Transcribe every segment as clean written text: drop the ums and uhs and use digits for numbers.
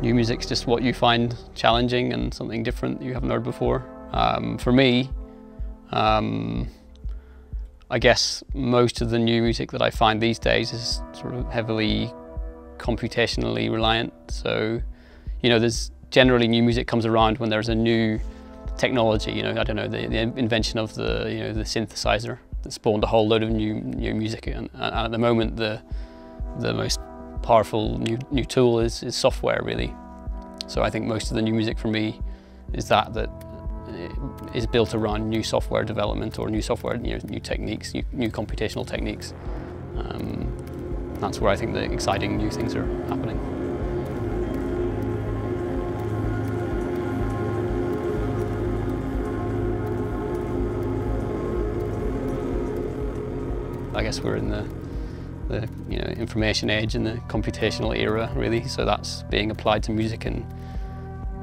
new music's just what you find challenging and something different that you haven't heard before. For me, I guess most of the new music that I find these days is sort of heavily computationally reliant. So, you know, there's generally new music comes around when there's a new technology. You know, I don't know, the invention of the the synthesizer that spawned a whole load of new music. And at the moment, the most powerful new tool is software, really. So I think most of the new music for me is that is built around new software development or new software, new techniques, new computational techniques. That's where I think the exciting new things are happening. I guess we're in the information age and the computational era, really. So that's being applied to music in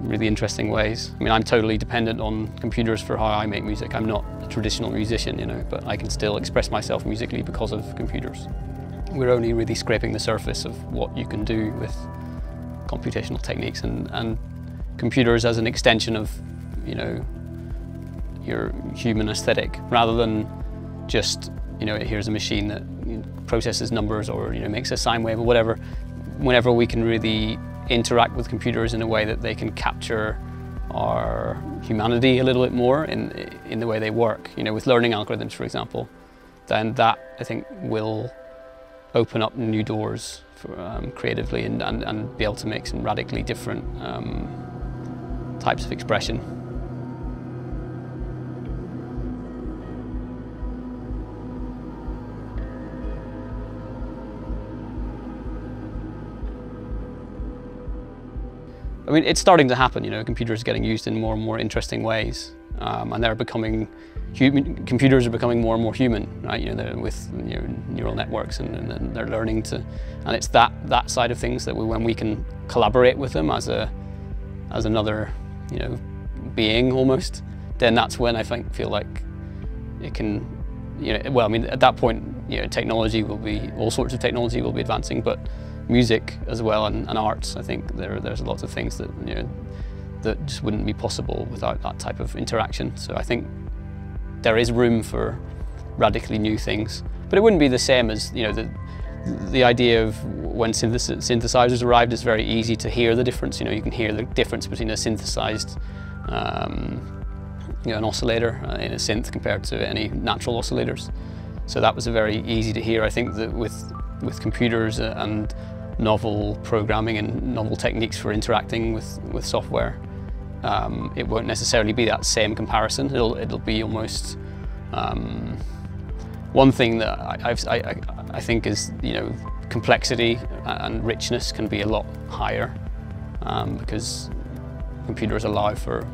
really interesting ways. I mean, I'm totally dependent on computers for how I make music. I'm not a traditional musician, but I can still express myself musically because of computers. We're only really scraping the surface of what you can do with computational techniques and computers as an extension of, your human aesthetic, rather than just, here's a machine that processes numbers or, makes a sine wave or whatever. Whenever we can really interact with computers in a way that they can capture our humanity a little bit more in the way they work, with learning algorithms, for example, then that, I think, will open up new doors for, creatively and be able to make some radically different types of expression. I mean, it's starting to happen, computers are getting used in more and more interesting ways, and they're becoming computers are becoming more and more human, right? They're with neural networks and they're learning to, and it's that side of things that when we can collaborate with them as another, being almost, then that's when I feel like it can, well, I mean, at that point, technology will be, all sorts of technology will be advancing, but music as well and arts, I think there's lots of things that that just wouldn't be possible without that type of interaction. So I think there is room for radically new things, but it wouldn't be the same as the idea of when synthesizers arrived. It's very easy to hear the difference. You can hear the difference between a synthesized an oscillator in a synth compared to any natural oscillators. So that was very easy to hear. I think that with computers and novel programming and novel techniques for interacting with software, it won't necessarily be that same comparison. It'll be almost one thing that I think is complexity and richness can be a lot higher because computers allow for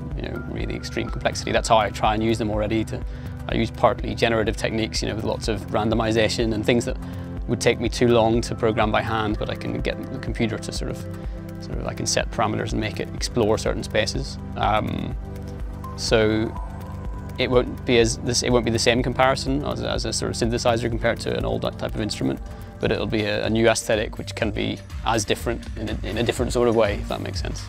really extreme complexity. That's how I try and use them already. I use partly generative techniques, with lots of randomization and things that would take me too long to program by hand, but I can get the computer to sort of I can set parameters and make it explore certain spaces. So it won't be the same comparison as a sort of synthesizer compared to an old type of instrument, but it'll be a new aesthetic which can be as different in a different sort of way, if that makes sense.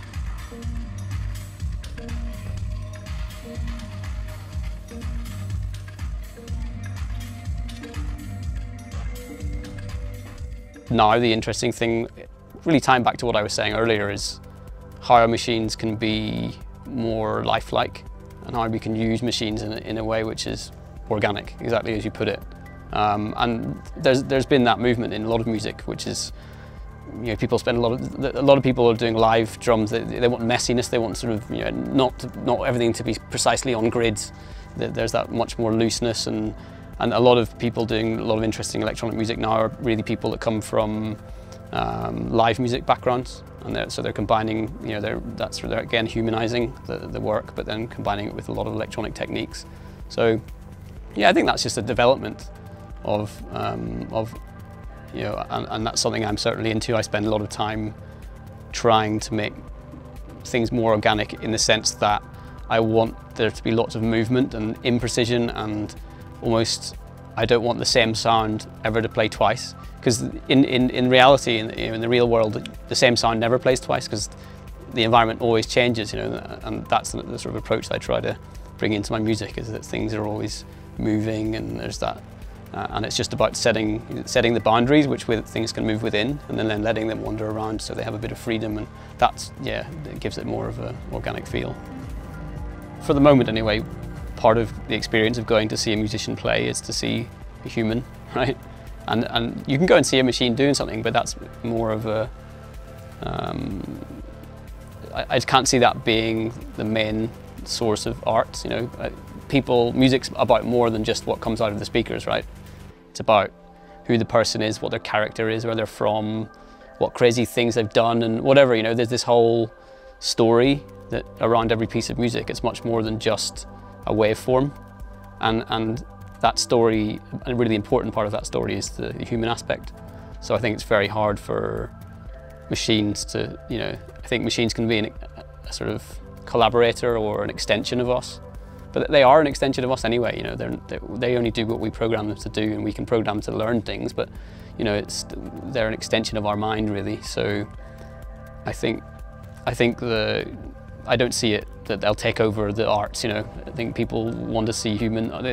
Now the interesting thing, really tying back to what I was saying earlier, is how our machines can be more lifelike and how we can use machines in a way which is organic, exactly as you put it. And there's been that movement in a lot of music, which is, people spend a lot of people are doing live drums. They want messiness. They want sort of not everything to be precisely on grids. There's that much more looseness, and a lot of people doing a lot of interesting electronic music now are really people that come from live music backgrounds, and so they're combining, they're again humanizing the work, but then combining it with a lot of electronic techniques. So, yeah, I think that's just a development of and that's something I'm certainly into. I spend a lot of time trying to make things more organic in the sense that I want there to be lots of movement and imprecision, and almost I don't want the same sound ever to play twice, because in reality, in the real world, the same sound never plays twice, because the environment always changes, you know, and that's the sort of approach that I try to bring into my music, is that things are always moving, and there's that, and it's just about setting the boundaries which things can move within, and then letting them wander around so they have a bit of freedom, and that's, yeah, it gives it more of an organic feel. For the moment anyway, part of the experience of going to see a musician play is to see a human, right? And you can go and see a machine doing something, but that's more of a, I just can't see that being the main source of art, you know. Music's about more than just what comes out of the speakers, right? It's about who the person is, what their character is, where they're from, what crazy things they've done, and whatever, you know. There's this whole story that around every piece of music. It's much more than just a waveform, and that story, a really important part of that story, is the human aspect. So I think it's very hard for machines to, you know, I think machines can be a sort of collaborator or an extension of us, but they are an extension of us anyway. You know, they only do what we program them to do, and we can program them to learn things, but you know, they're an extension of our mind, really. So I think I don't see it that they'll take over the arts, you know. I think people want to see they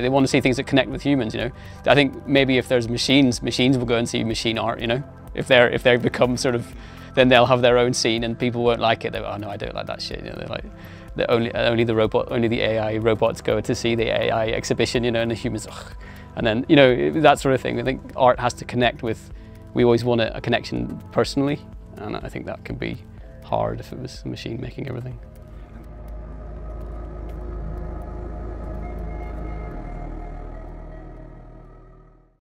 want to see things that connect with humans, you know. I think maybe if there's machines will go and see machine art, you know. If they become sort of, then they'll have their own scene and people won't like it. They're like, oh no, I don't like that shit, you know. They're like, only the AI robots go to see the AI exhibition, you know, and the humans, ugh. And then, you know, that sort of thing. I think art has to connect with, we always want a connection personally, and I think that can be hard if it was a machine making everything.